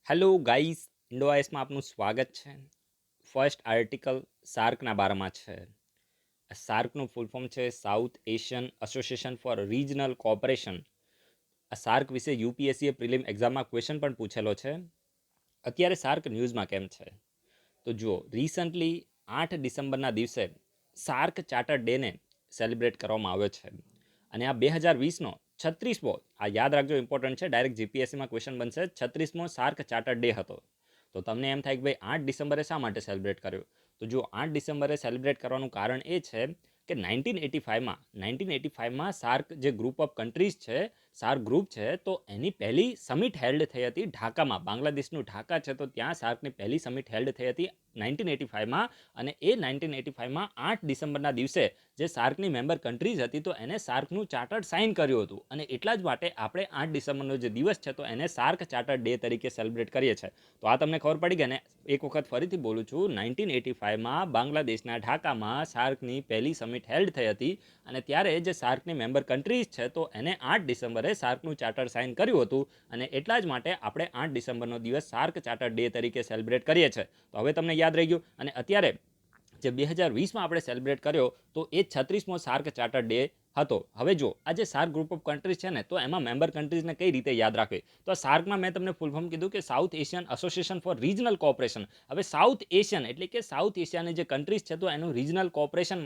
Hello guys, ઇન્ડોઆઈસમાં આપનું સ્વાગત છે. ફર્સ્ટ આર્ટિકલ સાર્કના બારામાં છે. સાર્કનું ફૂલ ફોર્મ છે south Asian association four regional cooperation. આ સાર્ક વિશે યુપીએસસીએ પ્રિલિમ એક્ઝામમાં ક્વેશ્ચન પણ પૂછેલો છે. અત્યારે સાર્ક ન્યૂઝમાં કેમ છે? તો જુઓ, રિસન્ટલી 8 ડિસેમ્બરના દિવસે સાર્ક ચાર્ટર ડેને સેલિબ્રેટ કરવામાં આવ્યો છે. અને આ 2020નો 36મો, આ યાદ રાખજો, ઇમ્પોર્ટન્ટ છે, ડાયરેક્ટ જીપીએસસીમાં ક્વેશ્ચન બનશે, 36મો સાર્ક ચાર્ટર ડે હતો. તો તમને એમ થાય કે ભાઈ 8 ડિસેમ્બરે શા માટે સેલિબ્રેટ કર્યો? તો જો 8 ડિસેમ્બરે સેલિબ્રેટ કરવાનું કારણ એ છે કે 1985માં સાર્ક જે ગ્રુપ ઓફ કન્ટ્રીઝ છે, સાર્ક ગ્રુપ છે, તો એની પહેલી સમિટ હેલ્ડ થઈ હતી ઢાકામાં. બાંગ્લાદેશનું ઢાકા છે, તો ત્યાં સાર્કની પહેલી સમિટ હેલ્ડ થઈ હતી 1985માં. અને એ 1985માં 8 ડિસેમ્બરના દિવસે જે સાર્કની મેમ્બર કન્ટ્રીઝ હતી, તો એને સાર્કનું ચાર્ટર સાઇન કર્યું હતું. અને એટલા જ માટે આપણે 8 ડિસેમ્બરનો જે દિવસ છે, તો એને સાર્ક ચાર્ટર ડે તરીકે સેલિબ્રેટ કરીએ છીએ. તો આ તમને ખબર પડી ગઈ ને? એક વખત ફરીથી બોલું છું, 1985માં બાંગ્લાદેશના ઢાકામાં સાર્કની પહેલી સમિટ હેલ્ડ થઈ હતી. અને ત્યારે જે સાર્કની મેમ્બર કન્ટ્રીઝ છે, તો એને 8 ડિસેમ્બરે સાર્કનું ચાર્ટર સાઇન કર્યું હતું. અને એટલા જ માટે આપણે 8 ડિસેમ્બરનો દિવસ સાર્ક ચાર્ટર ડે તરીકે સેલિબ્રેટ કરીએ છીએ. તો હવે તમને યાદ રહી ગયું. અને અત્યારે જે 2020માં આપણે સેલિબ્રેટ કર્યો, તો એ 36મો સાર્ક ચાર્ટર ડે હતો. હવે જો આ જે સાર્ક ગ્રુપ ઓફ કન્ટ્રીઝ છે ને, તો એમાં મેમ્બર કન્ટ્રીઝને કઈ રીતે યાદ રાખવી? તો સાર્કમાં મેં તમને ફૂલ ફોર્મ કીધું કે south Asian association four regional cooperation. હવે સાઉથ એશિયન એટલે કે સાઉથ એશિયાની જે કન્ટ્રીઝ છે, તો એનું રિજનલ કોઓપરેશન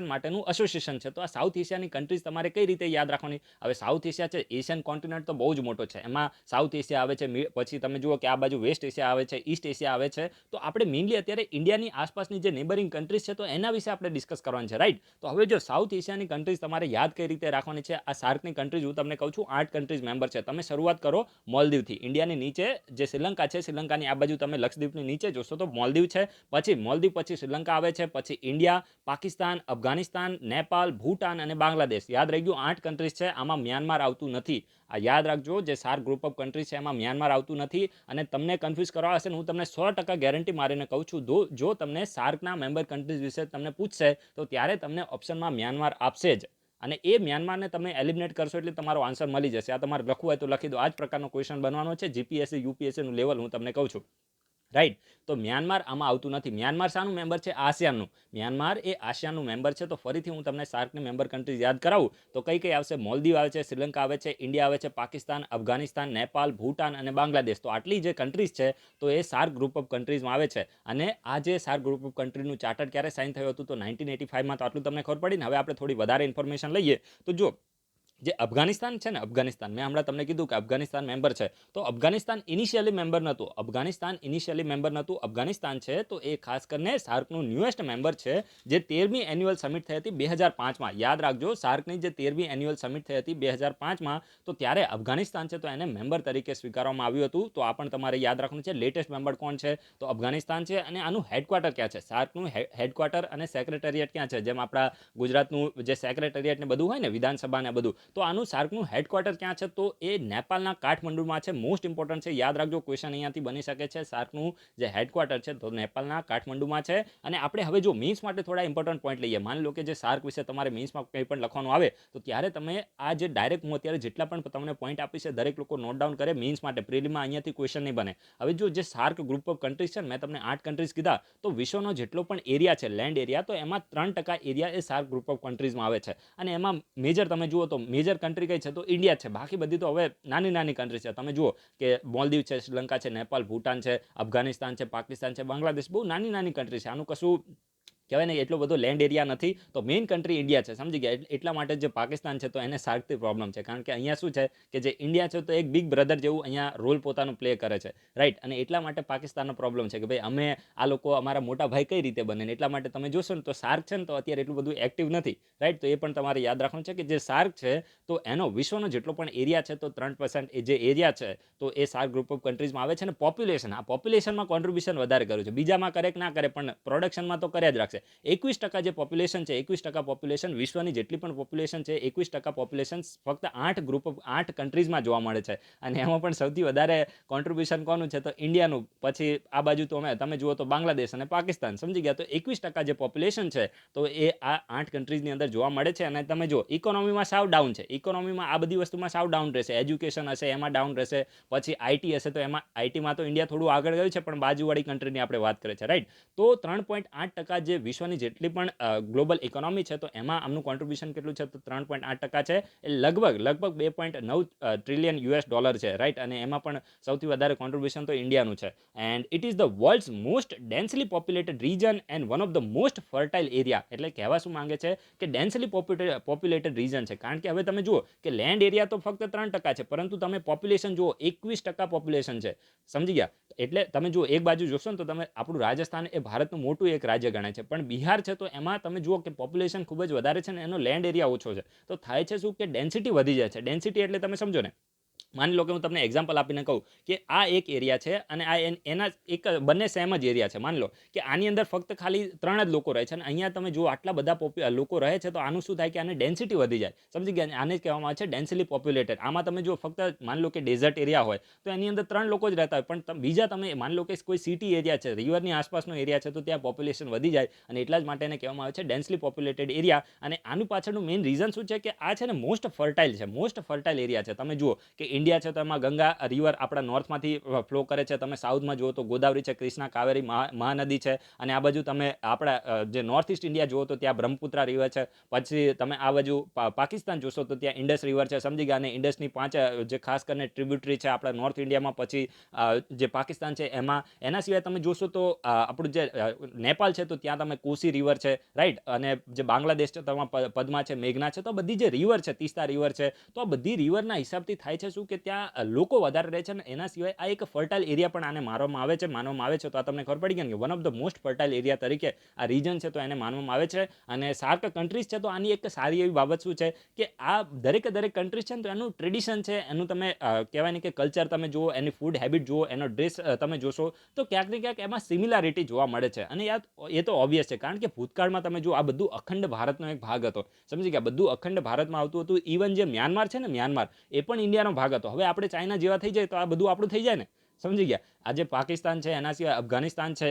માટેનું એસોસિએશન છે. તો આ સાઉથ એશિયાની કન્ટ્રીઝ તમારે કઈ રીતે યાદ રાખવાની? હવે સાઉથ એશિયા છે, એશિયન કોન્ટિનેન્ટ તો બહુ જ મોટો છે. એમાં સાઉથ એશિયા આવે છે, પછી તમે જુઓ કે આ બાજુ વેસ્ટ એશિયા આવે છે, ઈસ્ટ એશિયા આવે છે. તો આપણે મેઇનલી અત્યારે ઇન્ડિયાની આસપાસની જે નેબરિંગ કન્ટ્રીઝ છે, તો એના વિશે આપણે ડિસ્કસ કરવાનું છે, રાઈટ? તો હવે જો સાઉથ એશિયાની કન્ટ્રીઝ તમારે યાદ કઈ રીતે રાખવાની છે? આ સાર્કની કન્ટ્રીઝ હું તમને કહું છું, 8 કન્ટ્રીઝ મેમ્બર છે. તમે શરૂઆત કરો મોલદીવથી. ઇન્ડિયાની નીચે જે શ્રીલંકા છે, શ્રીલંકાની આ બાજુ તમે લક્ષદ્વીપની નીચે જોશો તો મોલદીવ છે. પછી મોલદીવ પછી શ્રીલંકા આવે છે, પછી ઇન્ડિયા, પાકિસ્તાન, અફઘાનિસ્તાન, નેપાલ, ભૂટાન અને બાંગ્લાદેશ. યાદ રહી ગયું, 8 કન્ટ્રીઝ છે. આમાં મ્યાનમાર આવતું નથી. આ યાદ રાખજો, જે સાર્ક ગ્રુપ ઓફ કન્ટ્રીઝ છે એમાં મ્યાનમાર આવતું નથી. અને તમને કન્ફ્યુઝ કરવા હશે ને, હું તમને 100% ગેરંટી મારીને કહું છું, જો તમને સાર્કના મેમ્બર કન્ટ્રીઝ વિશે તમને પૂછશે, તો ત્યારે તમને ઓપ્શનમાં મ્યાનમાર આપશે જ. અને એ મ્યાનમારને તમે એલિમિનેટ કરશો એટલે તમારો આન્સર મળી જશે. આ તમારે લખવું હોય તો લખી દો. આ જ પ્રકારનો ક્વેશ્ચન બનવાનો છે. જીપીએસસી યુપીએસસીનું લેવલ હું તમને કહું છું, રાઈટ? તો મ્યાનમાર આમાં આવતું નથી. મ્યાનમાર શાનું મેમ્બર છે? આસિયાનનું. મ્યાનમાર એ આસિયાનનું મેમ્બર છે. તો ફરીથી હું તમને સાર્કની મેમ્બર કન્ટ્રીઝ યાદ કરાવું તો કઈ કઈ આવશે? મોલદીવ આવે છે, શ્રીલંકા આવે છે, ઇન્ડિયા આવે છે, પાકિસ્તાન, અફઘાનિસ્તાન, નેપાલ, ભૂટાન અને બાંગ્લાદેશ. તો આટલી જે કન્ટ્રીઝ છે, તો એ સાર્ક ગ્રુપ ઓફ કન્ટ્રીઝમાં આવે છે. અને આ જે સાર્ક ગ્રુપ ઓફ કન્ટ્રીનું ચાર્ટર ક્યારે સાઇન થયું હતું? તો 1985માં. તો આટલું તમને ખબર પડી ને? હવે આપણે થોડી વધારે ઇન્ફોર્મેશન લઈએ. તો જો જે અફઘાનિસ્તાન છે ને, અફઘાનિસ્તાન મેં હમણાં તમને કીધું કે અફઘાનિસ્તાન મેમ્બર છે. તો અફઘાનિસ્તાન ઇનિશિયલી મેમ્બર નહોતું. અફઘાનિસ્તાન છે, તો એ ખાસ કરીને સાર્કનું ન્યુએસ્ટ મેમ્બર છે. જે 13મી એન્યુઅલ સમિટ થઈ હતી 2005માં. યાદ રાખજો, સાર્કની જે 13મી એન્યુઅલ સમિટ થઈ હતી 2005માં, તો ત્યારે અફઘાનિસ્તાન છે, તો એને મેમ્બર તરીકે સ્વીકારવામાં આવ્યું હતું. તો આ પણ તમારે યાદ રાખવાનું છે. લેટેસ્ટ મેમ્બર કોણ છે? તો અફઘાનિસ્તાન છે. અને આનું હેડક્વાર્ટર ક્યાં છે? સાર્કનું હેડક્વાર્ટર અને સેક્રેટરીએટ ક્યાં છે? જેમ આપણા ગુજરાતનું જે સેક્રેટરીએટ ને બધું હોય ને, વિધાનસભા ને બધું, તો આનું સાર્કનું હેડક્વાર્ટર ક્યાં છે? તો એ નેપાળના કાઠમંડુમાં છે. મોસ્ટ ઇમ્પોર્ટન્ટ છે, યાદ રાખજો, ક્વેશ્ચન અહીંયાથી બની શકે છે. સાર્કનું જે હેડક્વાર્ટર છે, તો નેપાળના કાઠમંડુમાં છે. અને આપણે હવે જો મીન્સ માટે થોડા ઇમ્પોર્ટન્ટ પોઈન્ટ લઈએ. માની લો કે જે સાર્ક વિશે તમારે મીન્સમાં કંઈ પણ લખવાનું આવે, તો ત્યારે તમે આ જે ડાયરેક્ટ હું અત્યારે જેટલા પણ તમને પોઈન્ટ આપી છે, દરેક લોકો નોટ ડાઉન કરે મીન્સ માટે. પ્રિલિમમાં અહીંયાથી ક્વેશ્ચન નહીં બને. હવે જો જે સાર્ક ગ્રુપ ઓફ કન્ટ્રીઝ છે, મેં તમને 8 કન્ટ્રીઝ કીધા, તો વિશ્વનો જેટલો પણ એરિયા છે, લેન્ડ એરિયા, તો એમાં 3% એરિયા એ સાર્ક ગ્રુપ ઓફ કન્ટ્રીઝમાં આવે છે. અને એમાં મેજર તમે જુઓ તો મેજર કન્ટ્રી કઈ છે? તો ઇન્ડિયા છે. બાકી બધી તો હવે નાની નાની કન્ટ્રી છે. તમે જુઓ કે મોલદીવ છે, શ્રીલંકા છે, નેપાલ, ભૂટાન છે, અફઘાનિસ્તાન છે, પાકિસ્તાન છે, બાંગ્લાદેશ, બહુ નાની નાની કન્ટ્રી છે. આનું કશું કહેવાય ને, એટલો બધો લેન્ડ એરિયા નથી. તો મેઇન કન્ટ્રી ઇન્ડિયા છે, સમજી ગયા? એટલા માટે જે પાકિસ્તાન છે, તો એને સાર્કથી પ્રોબ્લેમ છે. કારણ કે અહીંયા શું છે કે જે ઇન્ડિયા છે, તો એક બિગ બ્રધર જેવું અહીંયા રોલ પોતાનું પ્લે કરે છે, રાઈટ? અને એટલા માટે પાકિસ્તાનનો પ્રોબ્લેમ છે કે ભાઈ અમે આ લોકો અમારા મોટા ભાઈ કઈ રીતે બને. એટલા માટે તમે જોશો ને, તો સાર્ક છે ને, તો અત્યારે એટલું બધું એક્ટિવ નથી, રાઈટ? તો એ પણ તમારે યાદ રાખવાનું છે કે જે સાર્ક છે, તો એનો વિશ્વનો જેટલો પણ એરિયા છે, તો 3% એ જે એરિયા છે, તો એ સાર્ક ગ્રુપ ઓફ કન્ટ્રીઝમાં આવે છે. અને પોપ્યુલેશન, આ પોપ્યુલેશનમાં કોન્ટ્રીબ્યુશન વધારે કર્યું છે. બીજામાં કરે કે ના કરે, પણ પ્રોડક્શનમાં તો કર્યા જ રાખશે. છે. 21% જે પોપ્યુલેશન છે, 21% પોપ્યુલેશન, વિશ્વની જેટલી પણ પોપ્યુલેશન છે 21% પોપ્યુલેશન ફક્ત 8 કન્ટ્રીઝમાં જોવા મળે છે. અને એમાં પણ સૌથી વધારે કોન્ટ્રીબ્યુશન કોનું છે તો ઇન્ડિયાનું. પછી આ બાજુ તમે જુઓ તો બાંગ્લાદેશ અને પાકિસ્તાન, સમજી ગયા. તો 21% જે પોપ્યુલેશન છે તો એ આ 8 કન્ટ્રીઝની અંદર જોવા મળે છે. અને તમે જો ઇકોનોમીમાં સાવ ડાઉન છે, ઇકોનોમીમાં આ બધી વસ્તુમાં સાવ ડાઉન રહેશે. એજ્યુકેશન હશે એમાં ડાઉન રહેશે, પછી આઈટી હશે તો એમાં આઈટીમાં તો ઇન્ડિયા થોડું આગળ ગયું છે પણ બાજુવાળી કન્ટ્રીની આપણે વાત કરીએ છીએ, રાઈટ. તો 3.8% જે વિશ્વની જેટલી પણ ગ્લોબલ ઇકોનોમી છે તો એમાં આમનું કોન્ટ્રીબ્યુશન કેટલું છે તો 3.8% છે. એ લગભગ $2.9 ટ્રિલિયન છે, રાઈટ. અને એમાં પણ સૌથી વધારે કોન્ટ્રીબ્યુશન તો ઇન્ડિયાનું છે. And it is the world's most densely populated region and one of the most fertile area. એટલે કહેવા શું માંગે છે કે ડેન્સલી પોપ્યુલેટેડ રીજન છે. કારણ કે હવે તમે જુઓ કે લેન્ડ એરિયા તો ફક્ત 3% છે, પરંતુ તમે પોપ્યુલેશન જુઓ 21% પોપ્યુલેશન છે, સમજી ગયા. એટલે તમે જુઓ એક બાજુ જોશો ને તો તમે આપણું રાજસ્થાન એ ભારતનું મોટું એક રાજ્ય ગણાય છે, પણ બિહાર છે તો એમાં તમે જુઓ કે પોપ્યુલેશન ખૂબ જ વધારે છે ને એનો લેન્ડ એરિયા ઓછો છે. તો થાય છે શું કે ડેન્સિટી વધી જાય છે. ડેન્સિટી એટલે તમે સમજો ને, માની લો કે હું તમને એક્ઝામ્પલ આપીને કહું કે આ એક એરિયા છે અને આ એના એક બંને સેમ જ એરિયા છે. માની લો કે આની અંદર ફક્ત ખાલી 3 જ લોકો રહે છે અને અહીંયા તમે જુઓ આટલા બધા લોકો રહે છે, તો આનું શું થાય કે આને ડેન્સિટી વધી જાય, સમજી ગયા. આને જ કહેવામાં આવે છે ડેન્સલી પોપ્યુલેટેડ. આમાં તમે જો ફક્ત માની લો કે ડેઝર્ટ એરિયા હોય તો એની અંદર 3 લોકો જ રહેતા હોય, પણ બીજા તમે માની લો કે કોઈ સિટી એરિયા છે, રિવરની આસપાસનો એરિયા છે, તો ત્યાં પોપ્યુલેશન વધી જાય અને એટલા જ માટે એને કહેવામાં આવે છે ડેન્સલી પોપ્યુલેટેડ એરિયા. અને આનું પાછળનું મેઇન રીઝન શું છે કે આ છે ને મોસ્ટ ફર્ટાઇલ છે, મોસ્ટ ફર્ટાઇલ એરિયા છે. તમે જુઓ કે ઇન્ડિયા છે તો એમાં ગંગા રિવર આપણા નોર્થમાંથી ફ્લો કરે છે. તમે સાઉથમાં જુઓ તો ગોદાવરી છે, કૃષ્ણા, કાવેરી, મહાનદી છે. અને આ બાજુ તમે આપણા જે નોર્થ ઇસ્ટ ઇન્ડિયા જુઓ તો ત્યાં બ્રહ્મપુત્રા રિવર છે. પછી તમે આ બાજુ પાકિસ્તાન જોશો તો ત્યાં ઇન્ડસ રિવર છે, સમજી ગયા. અને ઇન્ડસની 5 જે ખાસ કરીને ટ્રિબ્યુટરી છે આપણા નોર્થ ઇન્ડિયામાં. પછી જે પાકિસ્તાન છે એમાં. એના સિવાય તમે જોશો તો આપણું જે નેપાલ છે તો ત્યાં તમે કોસી રિવર છે, રાઈટ. અને જે બાંગ્લાદેશ છે તેમાં પદ્મા છે, મેઘના છે. તો બધી જે રિવર છે, તીસ્તા રિવર છે, તો આ બધી રિવરના હિસાબથી થાય છે શું કે ત્યાં લોકો વધારે રહે છે. અને એના સિવાય આ એક ફર્ટાઇલ એરિયા પણ આને માનવામાં આવે છે. તો આ તમને ખબર પડી ગઈ કે one of the most fertile area તરીકે આ રીજન છે તો એને માનવામાં આવે છે. અને સાર્ક કન્ટ્રીઝ છે તો આની એક સારી એવી બાબત શું છે કે આ દરેક કન્ટ્રીઝ છે તો એનું ટ્રેડિશન છે, એનું તમે કહેવાય ને કે કલ્ચર તમે જુઓ, એની ફૂડ હેબિટ જુઓ, એનો ડ્રેસ તમે જોશો તો ક્યાંક ને ક્યાંક એમાં સિમિલારિટી જોવા મળે છે. અને એ તો ઓબ્વિયસ છે, કારણ કે ભૂતકાળમાં તમે જુઓ આ બધું અખંડ ભારતનો એક ભાગ હતો, સમજી ગયા. બધું અખંડ ભારતમાં આવતું હતું. ઇવન જે મ્યાનમાર છે ને, મ્યાનમાર એ પણ ઇન્ડિયાનો ભાગ હતો. હવે આપણે ચાઇના જેવા થઈ જાય તો આ બધું આપણું થઈ જાય ને, સમજી ગયા. આજે પાકિસ્તાન છે, એના સિવાય અફઘાનિસ્તાન છે,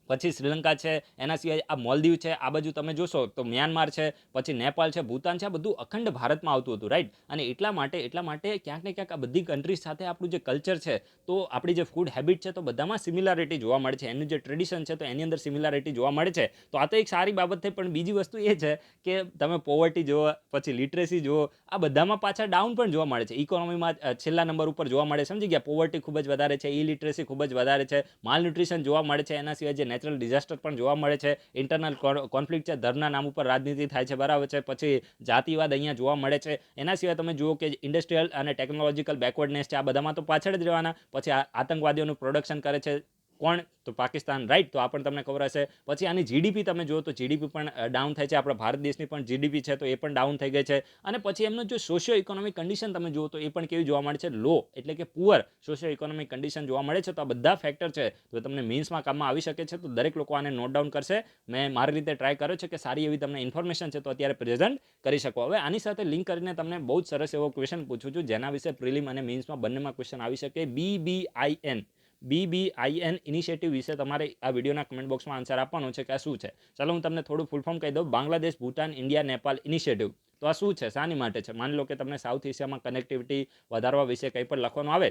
પછી શ્રીલંકા છે, એના સિવાય આ મોલદીવ છે. આ બાજુ તમે જોશો તો મ્યાનમાર છે, પછી નેપાળ છે, ભૂતાન છે. આ બધું અખંડ ભારતમાં આવતું હતું, રાઈટ. અને એટલા માટે ક્યાંક ને ક્યાંક આ બધી કન્ટ્રીઝ સાથે આપણું જે કલ્ચર છે, તો આપણી જે ફૂડ હેબિટ છે, તો બધામાં સિમિલારિટી જોવા મળે છે. એનું જે ટ્રેડિશન છે તો એની અંદર સિમિલારિટી જોવા મળે છે. તો આ તો એક સારી બાબત થઈ. પણ બીજી વસ્તુ એ છે કે તમે પોવર્ટી જુઓ, પછી લિટરેસી જુઓ, આ બધામાં પાછા ડાઉન પણ જોવા મળે છે. ઇકોનોમીમાં છેલ્લા નંબર ઉપર જોવા મળે, સમજી ગયા. પોવર્ટી ખૂબ જ વધારે છે, ઇલિટરેસી ખૂબ જ વધારે છે, માલન્યુટ્રિશન જોવા મળે છે. એના સિવાય જે નેચરલ ડિઝાસ્ટર પણ જોવા મળે છે, ઇન્ટરનલ કોન્ફ્લિક્ટ છે, ધર્મના નામ ઉપર રાજનીતિ થાય છે, બરાબર છે. પછી જાતિવાદ અહીંયા જોવા મળે છે. એના સિવાય તમે જુઓ કે ઇન્ડસ્ટ્રીયલ અને ટેકનોલોજીકલ બેકવર્ડનેસ છે, આ બધામાં તો પાછળ જ રહેવાના. પછી આતંકવાદીઓનું પ્રોડક્શન કરે છે કોણ તો પાકિસ્તાન, રાઈટ. તો આ પણ તમને ખબર હશે. પછી આની જીડીપી તમે જુઓ તો જીડીપી પણ ડાઉન થાય છે. આપણા ભારત દેશની પણ જીડીપી છે તો એ પણ ડાઉન થઈ ગઈ છે. અને પછી એમનો જો સોશિયો ઇકોનોમિક કન્ડિશન તમે જુઓ તો એ પણ કેવી જોવા મળે છે, લો, એટલે કે પુઅર સોશિયો ઇકોનોમિક કન્ડિશન જોવા મળે છે. તો આ બધા ફેક્ટર છે તો તમને મીન્સમાં કામમાં આવી શકે છે. તો દરેક લોકો આને નોટ ડાઉન કરશે. મેં મારી રીતે ટ્રાય કર્યો છે કે સારી એવી તમને ઇન્ફોર્મેશન છે તો અત્યારે પ્રેઝન્ટ કરી શકો. હવે આની સાથે લિંક કરીને તમને બહુ જ સરસ એવો ક્વેશ્ચન પૂછું છું જેના વિશે પ્રિલિમ અને મીન્સમાં બંનેમાં ક્વેશ્ચન આવી શકે. BBIN ઇનિશિયેટિવ વિશે તમારે આ વિડીયોના કમેન્ટ બોક્સમાં આન્સર આપવાનો છે કે આ શું છે. ચાલો હું તમને થોડું ફૂલ ફોર્મ કહી દઉં. Bangladesh, Bhutan, India, Nepal initiative. તો આ શું છે, શાની માટે છે? માની લો કે તમને સાઉથ એશિયામાં કનેક્ટિવિટી વધારવા વિશે કંઈ પણ લખવાનું આવે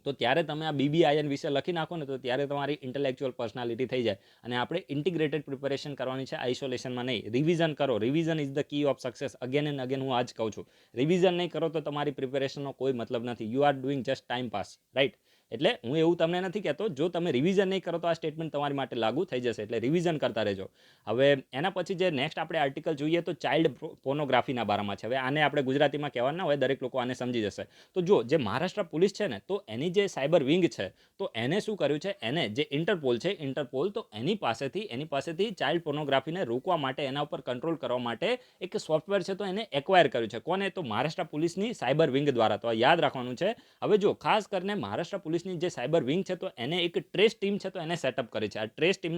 તો ત્યારે તમે આ BBIN વિશે લખી નાખો ને તો ત્યારે તમારી ઇન્ટેલેક્ચ્યુઅલ પર્સનાલિટી થઈ જાય. અને આપણે ઇન્ટિગ્રેટેડ પ્રિપેરેશન કરવાની છે, આઇસોલેશનમાં નહીં. રિવિઝન કરો. Revision is the key of success. Again and again હું આજ કહું છું. રિવિઝન નહીં કરો તો તમારી પ્રિપેરેશનનો કોઈ મતલબ નથી. You are doing just time pass, right. એટલે હું એવું તમને નથી કહેતો, જો તમે રિવિઝન નહીં કરો તો આ સ્ટેટમેન્ટ તમારી માટે લાગુ થઈ જશે. એટલે રિવિઝન કરતા રહેજો. હવે એના પછી જે નેક્સ્ટ આપણે આર્ટિકલ જોઈએ તો ચાઇલ્ડ પોર્નોગ્રાફીના બારામાં છે. હવે આને આપણે ગુજરાતીમાં કહેવાનું ના હોય, દરેક લોકો આને સમજી જશે. તો જો જે મહારાષ્ટ્ર પોલીસ છે ને, તો એની જે સાયબર વિંગ છે તો એને શું કર્યું છે, એને જે ઇન્ટરપોલ છે, ઇન્ટરપોલ, તો એની પાસેથી ચાઇલ્ડ પોર્નોગ્રાફીને રોકવા માટે, એના ઉપર કંટ્રોલ કરવા માટે એક સોફ્ટવેર છે તો એને એક્વાયર કર્યું છે. કોને? તો મહારાષ્ટ્ર પોલીસની સાયબર વિંગ દ્વારા. તો યાદ રાખવાનું છે. હવે જો ખાસ કરીને મહારાષ્ટ્ર પોલીસની જે સાયબર વિંગ છે તો એને એક ટ્રેસ ટીમ છે તો એને સેટઅપ કરી છે. આ ટ્રેસ ટીમ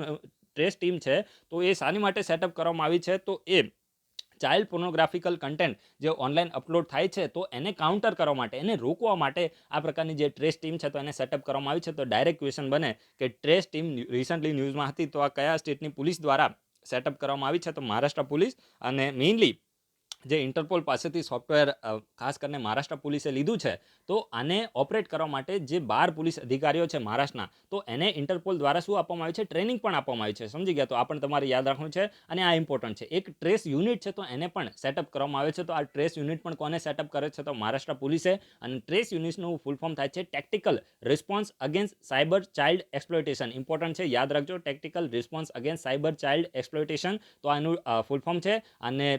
ટ્રેસ ટીમ છે તો એ શાની માટે સેટઅપ કરવામાં આવી છે, તો એ ચાઇલ્ડ પોર્નોગ્રાફિકલ કન્ટેન્ટ જે ઓનલાઈન અપલોડ થાય છે તો એને કાઉન્ટર કરવા માટે, એને રોકવા માટે આ પ્રકારની જે ટ્રેસ ટીમ છે તો એને સેટઅપ કરવામાં આવી છે. તો ડાયરેક્ટ ક્વેશ્ચન બને કે ટ્રેસ ટીમ રિસન્ટલી ન્યૂઝમાં હતી તો આ કયા સ્ટેટની પોલીસ દ્વારા સેટઅપ કરવામાં આવી છે, તો મહારાષ્ટ્ર પોલીસ. અને મેઇનલી જે ઇન્ટરપોલ પાસેથી સોફ્ટવેર ખાસ કરીને મહારાષ્ટ્ર પોલીસે લીધું છે, તો આને ઓપરેટ કરવા માટે જે 12 પોલીસ અધિકારીઓ છે મહારાષ્ટ્રના, તો એને ઇન્ટરપોલ દ્વારા શું આપવામાં આવ્યું છે, ટ્રેનિંગ પણ આપવામાં આવી છે. સમજી ગયા? તો આ પણ તમારે યાદ રાખવું છે અને આ ઇમ્પોર્ટન્ટ છે. એક ટ્રેસ યુનિટ છે તો એને પણ સેટઅપ કરવામાં આવે છે. તો આ ટ્રેસ યુનિટ પણ કોને સેટઅપ કરે છે, તો મહારાષ્ટ્ર પોલીસે. અને ટ્રેસ યુનિટનું ફૂલ ફોર્મ થાય છે ટેક્ટિકલ response against cyber child exploitation. Important છે, યાદ રાખજો, ટેક્ટિકલ response against cyber child exploitation. તો આનું ફૂલ ફોર્મ છે. અને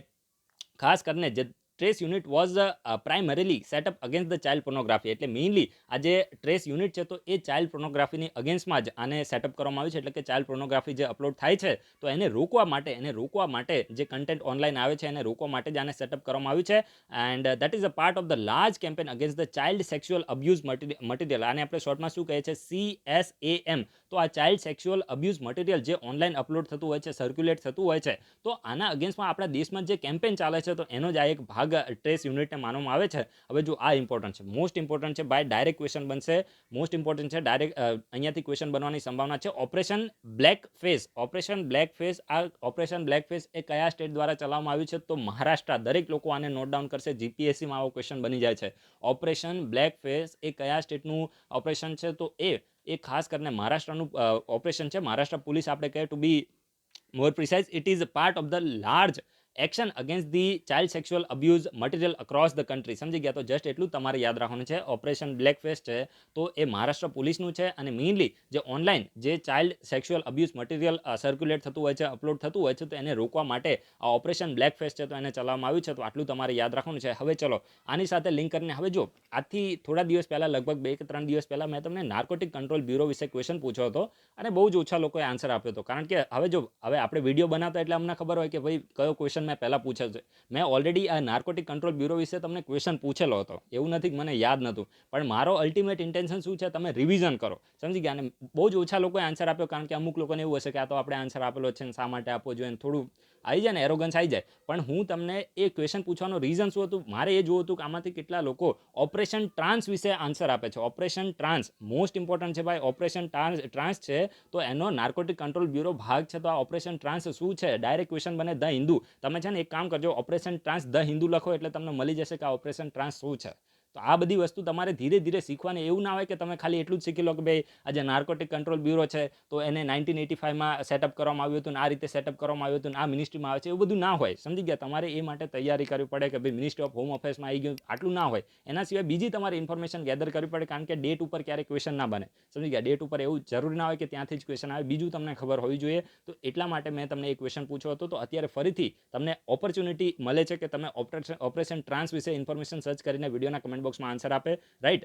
ખાસ કરીને જે trace unit was primarily setup against the child pornography, એટલે મેઇનલી આ જે ટ્રેસ યુનિટ છે તો એ ચાઇલ્ડ પોર્નોગ્રાફીની અગેન્સ્ટમાં જ આને સેટઅપ કરવામાં આવ્યું છે. એટલે કે ચાઇલ્ડ પોર્નોગ્રાફી જે અપલોડ થાય છે તો એને રોકવા માટે જે કન્ટેન્ટ ઓનલાઈન આવે છે એને રોકવા માટે જ આને સેટઅપ કરવામાં આવ્યું છે. And that is a part of the large campaign against the child sexual abuse material. આને આપણે શોર્ટમાં શું કહે છે, CSAM. તો આ ચાઇલ્ડ સેક્સ્યુઅલ અબ્યુઝ મટીરિયલ જે ઓનલાઈન અપલોડ થતું હોય છે, સર્ક્યુલેટ થતું હોય છે, તો આના અગેન્સ્ટમાં આપણા દેશમાં જે કેમ્પેન ચાલે છે તો એનો જ આ એક ભાગ ટ્રેસ યુનિટને માનવામાં આવે છે. હવે જો આ ઇમ્પોર્ટન્ટ છે, મોસ્ટ ઇમ્પોર્ટન્ટ છે, બાય ડાયરેક્ટ ક્વેશ્ચન બનશે. મોસ્ટ ઇમ્પોર્ટન્ટ છે, ડાયરેક્ટ અહીંયાથી ક્વેશ્ચન બનવાની સંભાવના છે. Operation black face. Operation black face, આ ઓપરેશન બ્લેક ફેસ એ કયા સ્ટેટ દ્વારા ચલાવવામાં આવ્યું છે, તો મહારાષ્ટ્ર. દરેક લોકો આને નોટ ડાઉન કરશે, જીપીએસસીમાં આવો ક્વેશ્ચન બની જાય છે. ઓપરેશન બ્લેક ફેસ એ કયા સ્ટેટનું ઓપરેશન છે, તો એ ખાસ કરીને મહારાષ્ટ્રનું ઓપરેશન છે. મહારાષ્ટ્ર પોલીસ આપણે કહે to be more precise, it is a part of the large action against the child sexual abuse material across the country. સમજી ગયા? તો જસ્ટ એટલું તમારે યાદ રાખવાનું છે. ઓપરેશન બ્લેક ફેસ છે તો એ મહારાષ્ટ્ર પોલીસનું છે. અને મેઇનલી જે ઓનલાઈન જે child sexual abuse material circulate થતું હોય છે, અપલોડ થતું હોય છે, તો એને રોકવા માટે આ ઓપરેશન બ્લેક ફેસ છે તો એને ચલાવવામાં આવ્યું છે. તો આટલું તમારે યાદ રાખવાનું છે. હવે ચલો આની સાથે લિંક કરીને, હવે જો આજથી થોડા દિવસ પહેલાં, લગભગ 2 કે 3 દિવસ પહેલાં મેં તમને નાર્કોટિક કંટ્રોલ બ્યુરો વિશે ક્વેશ્ચન પૂછ્યો હતો અને બહુ જ ઓછા લોકોએ આન્સર આપ્યો હતો. કારણ કે હવે આપણે વિડીયો બનાવતા એટલે અમને ખબર હોય કે ભાઈ કયો ક્વેશ્ચન મેં પહેલાં પૂછેલ છે. મેં ઓલરેડી આ નાર્કોટિક કંટ્રોલ બ્યુરો વિશે તમને ક્વેશ્ચન પૂછેલો હતો, એવું નથી કે મને યાદ નહોતું. પણ મારો અલ્ટિમેટ ઇન્ટેન્શન શું છે, તમે રિવિઝન કરો. સમજી ગયા? અને બહુ જ ઓછા લોકોએ આન્સર આપ્યો, કારણ કે અમુક લોકોને એવું હશે કે આ તો આપણે આન્સર આપેલો છે ને શા માટે આપવો જોઈએ, થોડું આવી જાય ને, એરોગન્સ આવી જાય. પણ હું તમને એ ક્વેશ્ચન પૂછવાનો રીઝન શું હતું, મારે એ જોવું હતું કે આમાંથી કેટલા લોકો ઓપરેશન ટ્રાન્સ વિશે આન્સર આપે છે. ઓપરેશન ટ્રાન્સ મોસ્ટ ઇમ્પોર્ટન્ટ છે ભાઈ. ઓપરેશન ટ્રાન્સ છે તો એનો નાર્કોટિક કંટ્રોલ બ્યુરો ભાગ છે. તો આ ઓપરેશન ટ્રાન્સ શું છે, ડાયરેક્ટ ક્વેશ્ચન બને ધ હિન્દુ. તમે છે ને એક કામ કરજો, ઓપરેશન ટ્રાન્સ ધ હિન્દુ લખો એટલે તમને મળી જશે કે આ ઓપરેશન ટ્રાન્સ શું છે. તો આ બધી વસ્તુ તમારે ધીરે ધીરે શીખવાની. એવું ના હોય કે તમે ખાલી એટલું જ શીખી લો કે ભાઈ આ જે નાર્કોટિક કંટ્રોલ બ્યુરો છે તો એને 1985માં સેટઅપ કરવામાં આવ્યું હતું, આ રીતે સેટઅપ કરવામાં આવ્યું હતું, આ મિનિસ્ટ્રીમાં આવે છે, એવું બધું ના હોય. સમજી ગયા? તમારે એ માટે તૈયારી કરવી પડે કે ભાઈ મિનિસ્ટ્રી ઓફ હોમ અફેર્સમાં આવી ગયું, આટલું ના હોય. એના સિવાય બીજી તમારે ઇન્ફોર્મેશન ગેધર કરવી પડે, કારણ કે ડેટ ઉપર ક્યારેક ક્વેશ્ચન ના બને. સમજી ગયા? ડેટ ઉપર એવું જરૂરી ના હોય કે ત્યાંથી જ ક્વેશ્ચન આવે, બીજું તમને ખબર હોવી જોઈએ. તો એટલા માટે મેં તમને એક ક્વેશ્ચન પૂછ્યો હતો. તો અત્યારે ફરીથી તમને ઓપોર્ચ્યુનિટી મળે છે કે તમે ઓપરેશન ટ્રાન્સ વિશે ઇન્ફોર્મેશન સર્ચ કરીને વિડીયોના કમેન્ટ બોક્સમાં આન્સર આપે, રાઈટ?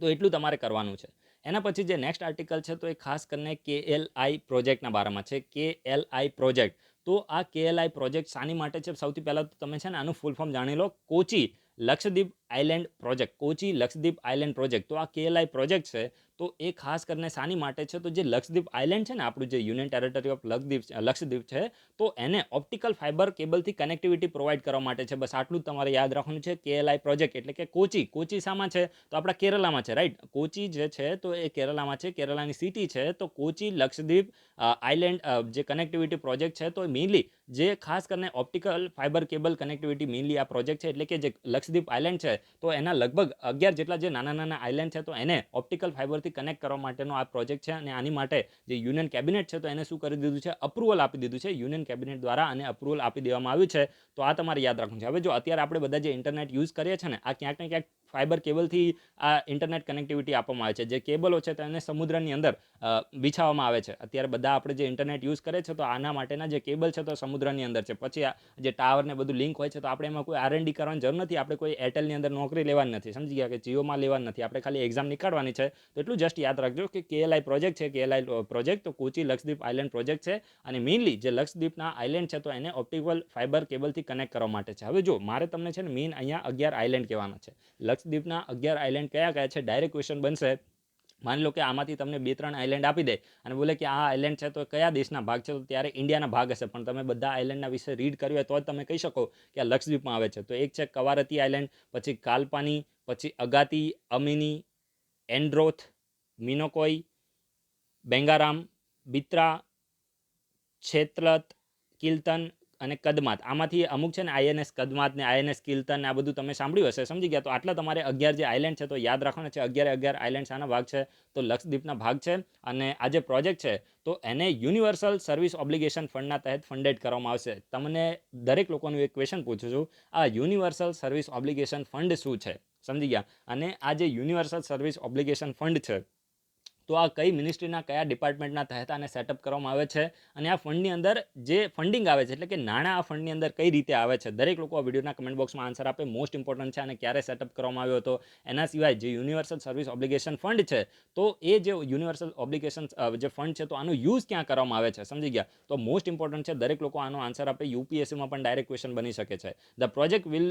તો એટલું તમારે કરવાનું છે. એના પછી જે નેક્સ્ટ આર્ટિકલ છે તો એ ખાસ કરીને KLI પ્રોજેક્ટના બારામાં છે. KLI project. તો આ KLI પ્રોજેક્ટ શાની માટે છે, સૌથી પહેલાં તો તમે છે ને આનું ફૂલ ફોર્મ જાણી લો. Kochi Lakshadweep island project. Kochi Lakshadweep island project. તો આ KLI પ્રોજેક્ટ છે તો એ ખાસ કરીને શાની માટે છે, તો જે લક્ષદ્વીપ આઇલેન્ડ છે ને, આપણું જે યુનિયન ટેરેટરી ઓફ લક્ષદ્વીપ છે, તો એને ઓપ્ટિકલ ફાઇબર કેબલથી કનેક્ટિવિટી પ્રોવાઈડ કરવા માટે છે. બસ આટલું જ તમારે યાદ રાખવાનું છે. KLI પ્રોજેક્ટ એટલે કે કોચી શામાં છે, તો આપણા કેરલામાં છે, રાઈટ? કોચી જે છે તો એ કેરલામાં છે, કેરલાની સિટી છે. તો કોચી લક્ષદ્વીપ આઇલેન્ડ જે કનેક્ટિવિટી પ્રોજેક્ટ છે, તો મેઇનલી જે ખાસ કરીને optical fibre cable connectivity mainly આ પ્રોજેક્ટ છે. એટલે કે જે લક્ષદ્વીપ આઇલેન્ડ છે તો એના લગભગ 11 જેટલા જે નાના નાના આઇલેન્ડ છે તો એને ઓપ્ટિકલ ફાઇબરથી કનેક્ટ કરવા માટેનો આ પ્રોજેક્ટ છે. અને આની માટે જે યુનિયન કેબિનેટ છે તો એને શું કરી દીધું છે, અપ્રુવલ આપી દીધું છે. યુનિયન કેબિનેટ દ્વારા આને અપ્રુવલ આપી દેવામાં આવ્યું છે. તો આ તમારે યાદ રાખવું છે. હવે જો અત્યારે આપણે બધા જે ઇન્ટરનેટ યુઝ કરીએ છીએ ને, આ ક્યાંક ને ક્યાંક ફાઇબર કેબલથી આ ઇન્ટરનેટ કનેક્ટિવિટી આપવામાં આવે છે. જે કેબલો છે તો એને સમુદ્રની અંદર બિછાવવામાં આવે છે. અત્યારે બધા આપણે જે ઇન્ટરનેટ યુઝ કરે છે તો આના માટેના જે કેબલ છે તો સમુદ્રની અંદર છે. પછી આ જે ટાવર ને બધું લિંક હોય છે તો આપણે એમાં કોઈ R&D કરવાની જરૂર નથી. આપણે કોઈ એરટેલની અંદર નોકરી લેવાની નથી. સમજી ગયા? કે જીઓમાં લેવાની નથી. આપણે ખાલી એક્ઝામ નીકાળવાની છે. તો એટલું જસ્ટ યાદ રાખજો કે KLI પ્રોજેક્ટ છે. KLI પ્રોજેક્ટ તો કોચી લક્ષદ્વીપ આઇલેન્ડ પ્રોજેક્ટ છે. અને મેઇનલી જે લક્ષદ્વીપના આઇલેન્ડ છે તો એને ઓપ્ટિકલ ફાઇબર કેબલથી કનેક્ટ કરવા માટે છે. હવે જો મારે તમને છે ને મેઇન અહીંયા 11 આઇલેન્ડ કહેવાના છે. લક્ષદ્વીપના 11 આઇલેન્ડ કયા કયા છે, ડાયરેક્ટ ક્વેશ્ચન બનશે માની લો કે આમાંથી તમને 2-3 આઇલેન્ડ આપી દે અને બોલે કે આ આઇલેન્ડ છે તો કયા દેશના ભાગ છે, તો ત્યારે ઇન્ડિયાના ભાગ હશે, પણ તમે બધા આઇલેન્ડના વિશે રીડ કર્યું હોય તો જ તમે કહી શકો કે આ લક્ષદ્વીપમાં આવે છે. તો એક છે કવારતી આઇલેન્ડ, પછી કાલપાની, પછી અગાતી, અમિની, એન્ડ્રોથ, મિનોકોઈ, બેંગારામ, બિત્રા, છેતલત, કિલ્તન અને કદમાત. આમાંથી અમુક છે ને આઈએનએસ કદમાત ને આઈએનએસ કિલ્તન આ બધું તમે સાંભળ્યું હશે, સમજી ગયા. તો આટલા તમારે 11 જે આઇલેન્ડ છે તો યાદ રાખવાના છે. 11 આઇલેન્ડ આના ભાગ છે તો લક્ષદ્વીપના ભાગ છે. અને આ જે પ્રોજેક્ટ છે તો એને યુનિવર્સલ સર્વિસ ઓબ્લિગેશન ફંડના તહેત ફંડેડ કરવામાં આવશે. તમને દરેક લોકોનું એક ક્વેશ્ચન પૂછું છું, આ યુનિવર્સલ સર્વિસ ઓબ્લિગેશન ફંડ શું છે, સમજી ગયા. અને આ જે યુનિવર્સલ સર્વિસ ઓબ્લિગેશન ફંડ છે તો આ કઈ મિનિસ્ટ્રીના કયા ડિપાર્ટમેન્ટના તહેત આને સેટઅપ કરવામાં આવે છે, અને આ ફંડની અંદર જે ફંડિંગ આવે છે એટલે કે નાણાં આ ફંડની અંદર કઈ રીતે આવે છે, દરેક લોકો આ વિડીયોના કમેન્ટ બોક્સમાં આન્સર આપે. મોસ્ટ ઇમ્પોર્ટન્ટ છે અને ક્યારે સેટઅપ કરવામાં આવ્યો હતો. એના સિવાય જે યુનિવર્સલ સર્વિસ ઓબ્લિગેશન ફંડ છે તો એ જે યુનિવર્સલ ઓબ્લિગેશન જે ફંડ છે તો આનો યુઝ ક્યાં કરવામાં આવે છે, સમજી ગયા. તો મોસ્ટ ઇમ્પોર્ટન્ટ છે, દરેક લોકો આનો આન્સર આપે. યુપીએસસીમાં પણ ડાયરેક્ટ ક્વેશ્ચન બની શકે છે. The project will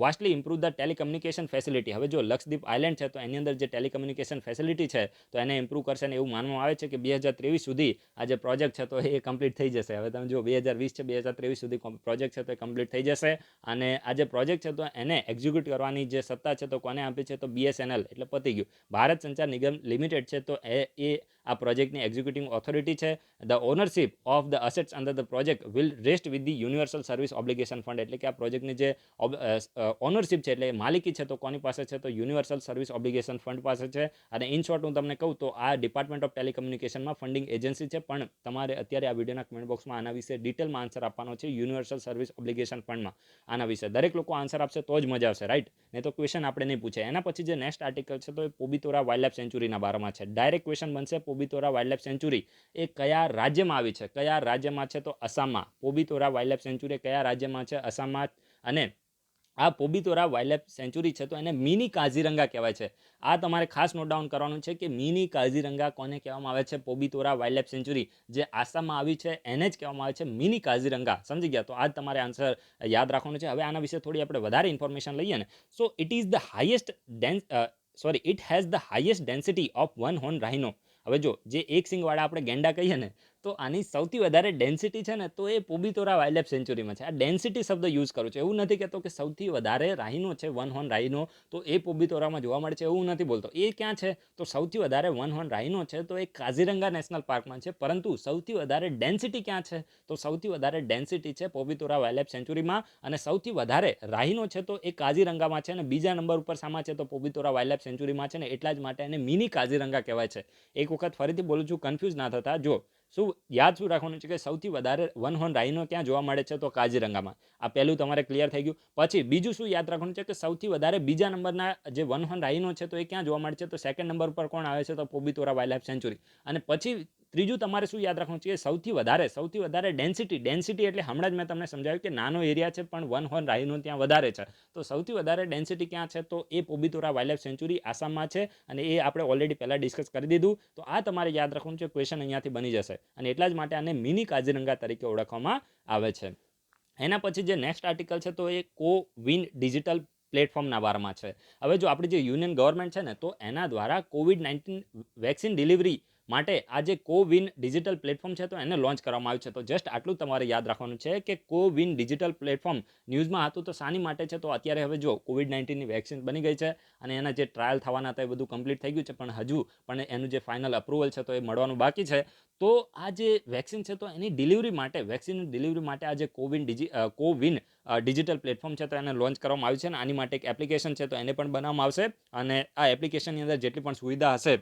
vastly improve the telecommunication facility. હવે જો લક્ષદ્વીપ આઇલેન્ડ છે તો એની અંદર જે ટેલિકમ્યુનિકેશન ફેસિલિટી છે તો એને ઇમ્પ્રુવ કરશે અને એવું માનવામાં આવે છે કે 2023 સુધી આ જે પ્રોજેક્ટ છે તો એ કમ્પ્લીટ થઈ જશે. હવે તમે જો 2020 છે 2023 સુધી પ્રોજેક્ટ છે તો એ કમ્પ્લીટ થઈ જશે. અને આ જે પ્રોજેક્ટ છે તો એને એક્ઝિક્યુટ કરવાની જે સત્તા છે તો કોને આપી છે, તો બીએસએનએલ એટલે પતી ગયું, ભારત સંચાર નિગમ લિમિટેડ છે તો એ આ પ્રોજેક્ટની એક્ઝિક્યુટિંગ ઓથોરિટી છે. The ownership of the assets under the project will rest with the universal service obligation fund. એટલે કે આ પ્રોજેક્ટની જે ઓનરશિપ છે એટલે માલિકી છે તો કોની પાસે છે, તો યુનિવર્સલ સર્વિસ ઓબ્લિગેશન ફંડ પાસે છે. અને ઇન શોર્ટ હું તમને કહું તો આ ડિપાર્ટમેન્ટ ઓફ ટેલિકમ્યુનિકેશનમાં ફંડિંગ એજન્સી છે. પણ તમારે અત્યારે આ વિડીયોના કમેન્ટ બોક્સમાં આના વિશે ડિટેલમાં આન્સર આપવાનો છે. યુનિવર્સલ સર્વિસ ઓબ્લિગેશન ફંડમાં આના વિશે દરેક લોકો આન્સર આપશે તો જ મજા આવશે, રાઈટ? નહીં તો ક્વેશ્ચન આપણે નહીં પૂછે. એના પછી જે નેક્સ્ટ આર્ટિકલ છે તો એ પોબિતોરા વાઇલ્ડ સેન્ચુરીના બારામાં છે. ડાયરેક્ટ ક્વેશ્ચન બનશે, પોબિતોરા વાઇલ્ડ સેન્ચુરી એ કયા રાજ્યમાં આવી છે, કયા રાજ્યમાં છે, તો અસમમાં. પોબિતોરા વાઇલ્ડ સેન્ચુરી કયા રાજ્યમાં છે, અસમમાં. અને આ પોબિતોરા વાઇલ્ડ સેન્ચુરી છે તો એને મિની કાઝીરંગા કહેવાય છે. આ તમારે ખાસ નોટ ડાઉન કરવાનું છે કે મિની કાઝીરંગા કોને કહેવામાં આવે છે. પોબિતોરા વાઇલ્ડ સેન્ચુરી જે આસામમાં આવી છે એને જ કહેવામાં આવે છે મિની કાઝીરંગા, સમજી ગયા. તો આ જ તમારે આન્સર યાદ રાખવાનું છે. હવે આના વિશે થોડી આપણે વધારે ઇન્ફોર્મેશન લઈએ ને, so it is the highest it has the highest density of one horn રાઇનો. હવે જો જે એક સિંગવાળા આપણે ગેંડા કહીએ ને તો આની સૌથી વધારે ડેન્સિટી છે ને તો એ પોબિતોરા વાઇલ્ડ સેન્ચુરીમાં છે. આ ડેન્સિટી શબ્દ યુઝ કરું છું, એવું નથી કહેતો કે સૌથી વધારે રાહિનો છે વન હોર્ન રાહિનો તો એ પોબિતોરામાં જોવા મળે છે, એવું નથી બોલતો. એ ક્યાં છે તો સૌથી વધારે વન હોર્ન રાહિનો છે તો એ કાઝીરંગા નેશનલ પાર્કમાં છે. પરંતુ સૌથી વધારે ડેન્સિટી ક્યાં છે તો સૌથી વધારે ડેન્સિટી છે પોબિતોરા વાઇલ્ડ સેન્ચુરીમાં. અને સૌથી વધારે રાહિનો છે તો એ કાઝીરંગામાં છે. અને બીજા નંબર ઉપર સામા છે તો પોબિતોરા વાઇલ્ડ સેન્ચુરીમાં છે ને, એટલા જ માટે એને મિની કાઝીરંગા કહેવાય છે. એક વખત ફરીથી બોલું છું, કન્ફ્યુઝ ના થતા. જો શું યાદ શું રાખવાનું છે કે સૌથી વધારે વન હોર્ન રાઇનો ક્યાં જોવા મળે છે તો કાઝીરંગામાં. આ પહેલું તમારે ક્લિયર થઈ ગયું. પછી બીજું શું યાદ રાખવાનું છે કે સૌથી વધારે બીજા નંબરના જે વન હોર્ન રાઇનો છે તો એ ક્યાં જોવા મળે છે, તો સેકન્ડ નંબર પર કોણ આવે છે તો પોબિતોરા વાઇલ્ડ સેન્ચુરી. અને પછી ત્રીજું તમારે શું યાદ રાખવાનું છે કે સૌથી વધારે ડેન્સિટી એટલે હમણાં જ મેં તમને સમજાવ્યું કે નાનો એરિયા છે પણ વન હોર્ન રાઇનો ત્યાં વધારે છે. તો સૌથી વધારે ડેન્સિટી ક્યાં છે તો એ પોબિતોરા વાઇલ્ડ સેન્ચુરી આસામમાં છે. અને એ આપણે ઓલરેડી પહેલાં ડિસ્કસ કરી દીધું. તો આ તમારે યાદ રાખવાનું છે, ક્વેશ્ચન અહીંયાથી બની જશે. અને એટલા જ માટે આને મિની કાઝીરંગા તરીકે ઓળખવામાં આવે છે. એના પછી જે નેક્સ્ટ આર્ટિકલ છે તો એ કોવિન ડિજિટલ પ્લેટફોર્મના બારમાં છે. હવે જો આપણી જે યુનિયન ગવર્મેન્ટ છે ને તો એના દ્વારા COVID-19 વેક્સિન ડિલિવરી માટે આ જે કોવિન ડિજિટલ પ્લેટફોર્મ છે તો એને લોન્ચ કરવામાં આવ્યું છે. તો જસ્ટ આટલું તમારે યાદ રાખવાનું છે કે કોવિન ડિજિટલ પ્લેટફોર્મ ન્યૂઝમાં હતું તો શાની માટે છે, તો અત્યારે હવે જો COVID-19ની વેક્સિન બની ગઈ છે અને એના જે ટ્રાયલ થવાના હતા એ બધું કમ્પ્લીટ થઈ ગયું છે, પણ હજુ પણ એનું જે ફાઇનલ અપ્રુવલ છે તો એ મળવાનું બાકી છે. તો આ જે વેક્સિન છે તો એની ડિલિવરી માટે વેક્સિનની ડિલિવરી માટે આ જે કોવિન ડિજિટલ પ્લેટફોર્મ છે તો એને લોન્ચ કરવામાં આવ્યું છે. અને આની માટે એક એપ્લિકેશન છે તો એને પણ બનાવવામાં આવશે. અને આ એપ્લિકેશનની અંદર જેટલી પણ સુવિધા હશે,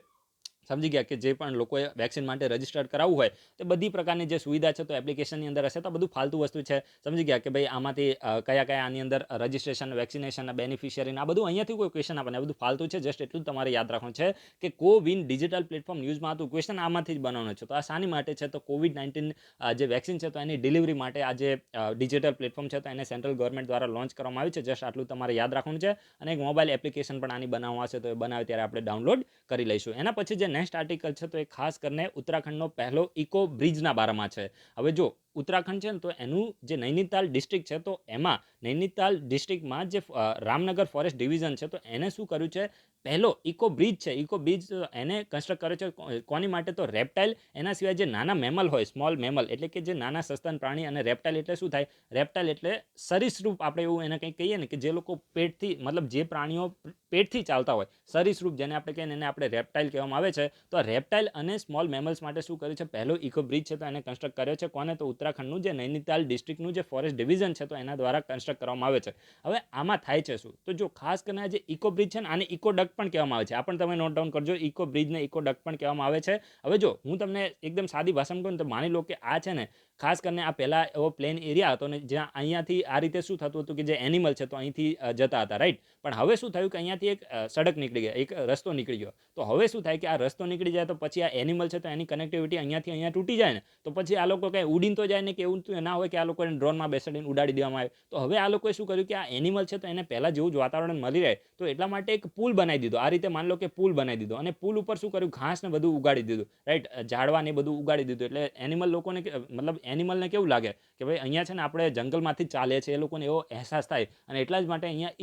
સમજી ગયા, કે જે પણ લોકોએ વેક્સિન માટે રજીસ્ટર્ડ કરાવવું હોય તો બધી પ્રકારની જે સુવિધા છે તો એપ્લિકેશનની અંદર હશે. તો બધું ફાલતુ વસ્તુ છે, સમજી ગયા કે ભાઈ આમાંથી કયા આની અંદર રજીસ્ટ્રેશન, વેક્સિનેશન, બેનિફિશિયરી આ બધું અહીંયાથી કોઈ ક્વેશ્ચન આપે ને, બધું ફાલતુ છે. જસ્ટ એટલું જ તમારે યાદ રાખવાનું છે કે કોવિન ડિજિટલ પ્લેટફોર્મ ન્યૂઝમાં હતું, ક્વેશ્ચન આમાંથી જ બનાવવાનો છે. તો આ શાની માટે છે તો COVID-19 જે વેક્સિન છે તો એની ડિલિવરી માટે આ જે ડિજિટલ પ્લેટફોર્મ છે તો એને સેન્ટ્રલ ગવર્મેન્ટ દ્વારા લોન્ચ કરવામાં આવ્યું છે. જસ્ટ આટલું તમારે યાદ રાખવાનું છે. અને એક મોબાઈલ એપ્લિકેશન પણ આની બનાવવા હશે તો એ બનાવે ત્યારે આપણે ડાઉનલોડ કરી લઈશું. એના પછી જે નેક્સ્ટ આર્ટિકલ છે તો એ ખાસ કરીને ઉત્તરાખંડનો પહેલો ઇકો બ્રિજના બારામાં છે. હવે જો ઉત્તરાખંડ છે ને તો એનું જે નૈનીતાલ ડિસ્ટ્રિક્ટ છે તો એમાં નૈનીતાલ ડિસ્ટ્રિક્ટમાં જે રામનગર ફોરેસ્ટ ડિવિઝન છે તો એને શું કર્યું છે, પહેલો ઇકો બ્રિજ છે, ઇકો બ્રિજ એને કન્સ્ટ્રક્ટ કર્યો છે કોની માટે, તો રેપ્ટાઇલ, એના સિવાય જે નાના મેમલ હોય, સ્મોલ મેમલ એટલે કે જે નાના સસ્તન પ્રાણી, અને રેપ્ટાઇલ એટલે શું થાય, રેપ્ટાઇલ એટલે સરીસૃપ, આપણે એવું એને કંઈક કહીએ ને કે જે લોકો પેટથી, મતલબ જે પ્રાણીઓ પેટથી ચાલતા હોય, સરીસૃપ જેને આપણે કહીએ એને આપણે રેપ્ટાઇલ કહેવામાં આવે છે. તો રેપ્ટાઇલ અને સ્મોલ મેમલ્સ માટે શું કર્યું છે, પહેલો ઇકો બ્રિજ છે તો એને કન્સ્ટ્રક્ટ કર્યો છે કોને, તો ઉત્તરાખંડનું જે નૈનીતાલ ડિસ્ટ્રિક્ટનું જે ફોરેસ્ટ ડિવિઝન છે તો એના દ્વારા કન્સ્ટ્રક્ટ કરવામાં આવે છે. હવે આમાં થાય છે શું, તો જો ખાસ કરીને જે ઇકો બ્રિજ છે ને આને ઇકો ડક્ટ પણ કહેવામાં આવે છે, આ પણ તમે નોટ ડાઉન કરજો, ઇકો બ્રિજને ઇકો ડક્ટ પણ કહેવામાં આવે છે. હવે જો હું તમને એકદમ સાદી ભાષામાં કહું તો માની લો કે આ છે ને ખાસ કરીને આ પહેલા એવો પ્લેન એરિયા હતો ને જ્યાં અહીંયાથી આ રીતે શું થતું હતું કે જે એનિમલ છે તો અહીંથી જતા હતા, રાઈટ. પણ હવે શું થયું કે અહીંયાથી એક સડક નીકળી ગઈ, એક રસ્તો નીકળી ગયો. તો હવે શું થાય કે આ રસ્તો નીકળી જાય તો પછી આ એનિમલ છે તો એની કનેક્ટિવિટી અહીંયાથી અહીંયા તૂટી જાય ને, તો પછી આ લોકો કંઈ ઉડીને તો જાય ને કે એવું ના હોય કે આ લોકોને ડ્રોનમાં બેસાડીને ઉડાડી દેવામાં આવે. તો હવે આ લોકોએ શું કર્યું કે આ એનિમલ છે તો એને પહેલાં જેવું જ વાતાવરણ મળી રહે તો એટલા માટે એક પુલ બનાવી દીધો. આ રીતે માની લો કે પુલ બનાવી દીધો અને પુલ ઉપર શું કર્યું, ઘાસ ને બધું ઉગાડી દીધું, રાઈટ, ઝાડવા ને બધું ઉગાડી દીધું. એટલે એનિમલ લોકોને મતલબ એનિમલને કેવું લાગે કે ભાઈ અહીંયા છે ને આપણે જંગલમાંથી જ ચાલે છે, એ લોકોને એવો અહેસાસ થાય. અને એટલા જ માટે અહીંયા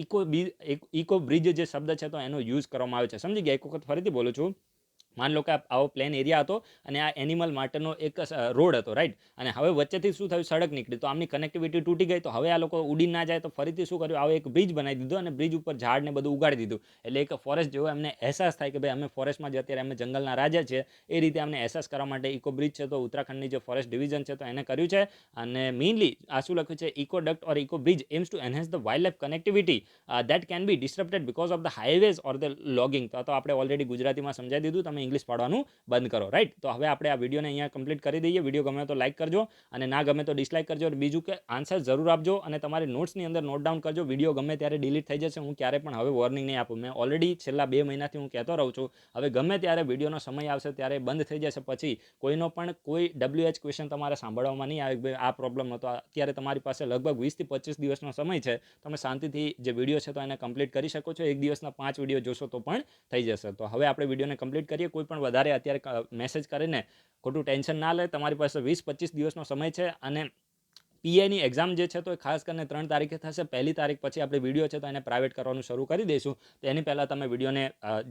ઇકો બ્રિજ જે શબ્દ છે તો એનો યુઝ કરવામાં આવે છે. સમજી ગયા? એક વખત ફરીથી બોલું છું. માન લો કે આવો પ્લેન એરિયા હતો અને આ એનિમલ માટેનો એક રોડ હતો, રાઈટ. અને હવે વચ્ચેથી શું થયું, સડક નીકળી તો આમની કનેક્ટિવિટી તૂટી ગઈ. તો હવે આ લોકો ઉડી ના જાય તો ફરીથી શું કર્યું, આવો એક બ્રિજ બનાવી દીધો અને બ્રિજ ઉપર ઝાડ ને બધું ઉગાડી દીધું. એટલે એક ફોરેસ્ટ જેવો એમને અહેસાસ થાય કે ભાઈ અમે ફોરેસ્ટમાં જે અત્યારે અમે જંગલના રાજા છે એ રીતે અમને અહેસાસ કરવા માટે ઇકો બ્રિજ છે તો ઉત્તરાખંડની જે ફોરેસ્ટ ડિવિઝન છે તો એને કર્યું છે. અને મેઇનલી આ શું લખ્યું છે, eco duct or eco bridge aims to enhance the wildlife connectivity that can be disturbed because of the highways or the logging. તો આપણે ઓલરેડી ગુજરાતીમાં સમજાવી દીધું, તમે ઇંગ્લિશ પાડવાનું બંધ કરો, રાઈટ. તો હવે આપણે આ વિડીયોને અહીંયા કમ્પ્લીટ કરી દઈએ. વિડીયો ગમે તો લાઈક કરજો અને ના ગમે તો ડિસલાઈક કરજો. બીજું કે આન્સર જરૂર આપજો અને તમારી નોટ્સની અંદર નોટ ડાઉન કરજો. વિડીયો ગમે ત્યારે ડિલીટ થઈ જશે, હું ક્યારે પણ હવે વોર્નિંગ નહીં આપું. મેં ઓલરેડી છેલ્લા 2 મહિનાથી હું કહેતો રહું છું, હવે ગમે ત્યારે વિડીયોનો સમય આવશે ત્યારે બંધ થઈ જશે. પછી કોઈનો પણ કોઈ WH ક્વેશ્ચન તમારે સાંભળવામાં નહીં આવે કે આ પ્રોબ્લેમ હતો. અત્યારે તમારી પાસે લગભગ 20 થી 25 દિવસનો સમય છે, તમે શાંતિથી જે વિડીયો છે તો એને કમ્પ્લીટ કરી શકો છો. એક દિવસના 5 વિડીયો જોશો તો પણ થઈ જશે. તો હવે આપણે વિડીયોને કમ્પ્લીટ કરીએ. કોઈ પણ વધારે અત્યારે મેસેજ કરીને ખોટું ટેન્શન ના લે. તમારી પાસે 20-25 દિવસનો સમય છે. અને પીઆઈની એક્ઝામ જે છે તો એ ખાસ કરીને 3 તારીખે થશે. 1 તારીખ પછી આપણે વિડીયો છે તો એને પ્રાઇવેટ કરવાનું શરૂ કરી દઈશું. તો એની પહેલાં તમે વિડીયોને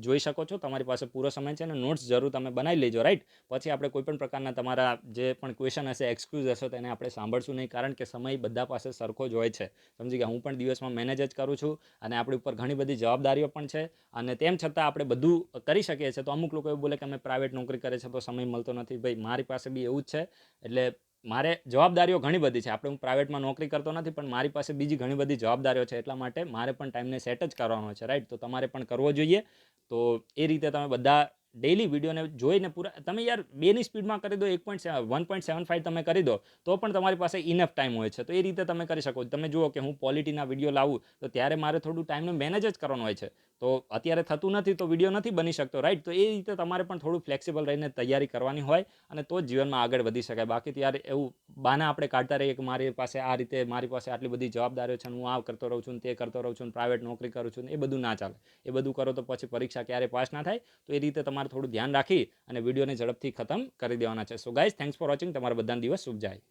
જોઈ શકો છો. તમારી પાસે પૂરો સમય છે અને નોટ્સ જરૂર તમે બનાવી લેજો, રાઈટ. પછી આપણે કોઈપણ પ્રકારના તમારા જે પણ ક્વેશ્ચન હશે, એક્સક્યુઝ હશે તો એને આપણે સાંભળશું નહીં, કારણ કે સમય બધા પાસે સરખો જ હોય છે. સમજી ગયા? હું પણ દિવસમાં મેનેજ જ કરું છું અને આપણી ઉપર ઘણી બધી જવાબદારીઓ પણ છે. અને તેમ છતાં આપણે બધું કરી શકીએ છીએ. તો અમુક લોકો એવું બોલે કે અમે પ્રાઇવેટ નોકરી કરે છે તો સમય મળતો નથી. ભાઈ મારી પાસે બી એવું જ છે. એટલે મારે જવાબદારીઓ ઘણી બધી છે. આપણે હું પ્રાઇવેટમાં નોકરી કરતો નથી પણ મારી પાસે બીજી ઘણી બધી જવાબદારીઓ છે. એટલા માટે મારે પણ ટાઈમને સેટ જ કરવાનો છે, રાઈટ. તો તમારે પણ કરવો જોઈએ. તો એ રીતે તમે બધા ડેઈલી વિડીયોને જોઈને પૂરા તમે યાર 2ની સ્પીડમાં કરી દો, 1.75 તમે કરી દો તો પણ તમારી પાસે ઇનફ ટાઈમ હોય છે. તો એ રીતે તમે કરી શકો. તમે જુઓ કે હું પોલિટીના વિડીયો લાવું તો ત્યારે મારે થોડું ટાઈમને મેનેજ જ કરવાનું હોય છે. તો અત્યારે થતું નથી તો વિડીયો નથી બની શકતો, રાઈટ. તો એ રીતે તમારે પણ થોડું ફ્લેક્સિબલ રહીને તૈયારી કરવાની હોય અને તો જ જીવનમાં આગળ વધી શકાય. બાકી ત્યારે એવું બાના આપણે કાઢતા રહીએ કે મારી પાસે આ રીતે, મારી પાસે આટલી બધી જવાબદારીઓ છે, હું આ કરતો રહું છું, તે કરતો રહું છું, પ્રાઇવેટ નોકરી કરું છું, એ બધું ના ચાલે. એ બધું કરો તો પછી પરીક્ષા ક્યારે પાસ ના થાય. તો એ રીતે તમારે થોડું ધ્યાન રાખી અને વિડીયોને ઝડપથી ખતમ કરી દેવાના છે. So guys, thanks for watching. તમારા બધાનો દિવસ શુભ જાય.